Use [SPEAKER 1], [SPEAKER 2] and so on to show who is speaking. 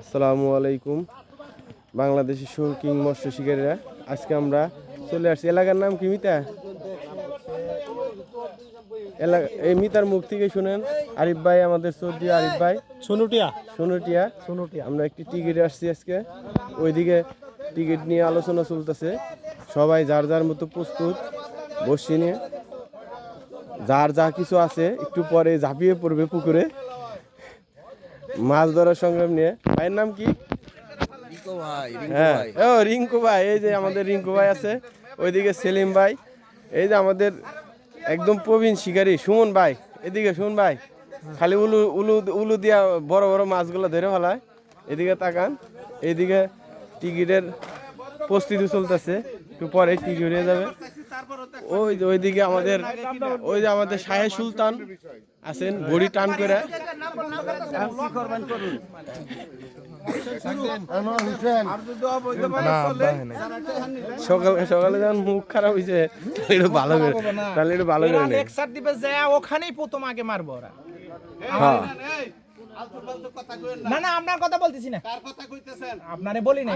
[SPEAKER 1] আসসালামু আলাইকুম বাংলাদেশের শৌখিন মৎস্য শিকারীরা। আজকে আমরা চলে আসছি। এলাকার নাম কি মিতা? এই মিতার মুখ থেকে শুনেন। আরিফ ভাই, আমাদের সৌদি আরিফ ভাই, সোনুটিয়া। আমরা একটি টিকিট আসছি আজকে। ওইদিকে টিকিট নিয়ে আলোচনা চলতেছে। সবাই যার যার মতো প্রস্তুত, বসে নিয়ে যার যা কিছু আছে একটু পরে ঝাঁপিয়ে পড়বে পুকুরে মাছ ধরার সংগ্রাম নিয়ে। ভাইয়ের নাম কি? হ্যাঁ, ও রিঙ্কু ভাই। এই যে আমাদের রিঙ্কু ভাই আছে, ওইদিকে সেলিম ভাই, এই যে আমাদের একদম প্রবীণ শিকারী সুমন ভাই। এদিকে সুমন ভাই খালি উলু উলু উলু দিয়া বড় বড় মাছগুলো ধরে ফেলায়। এদিকে তাকান, এইদিকে টিকিটের প্রস্তুতি চলতেছে, একটু পরে টিকিট হয়ে যাবে। ওইদিকে আমাদের ওই যে আমাদের শাহে সুলতান আছেন, বড়ি টান করে। সকালে যখন মুখ খারাপ হয়েছে একটু ভালো করে, তাহলে একটু ভালো করে
[SPEAKER 2] ওখানেই প্রথম আগে মারবো ওরা।
[SPEAKER 1] হ্যাঁ,
[SPEAKER 2] না আপনার কথা বলতেছি না, আপনারে বলি না।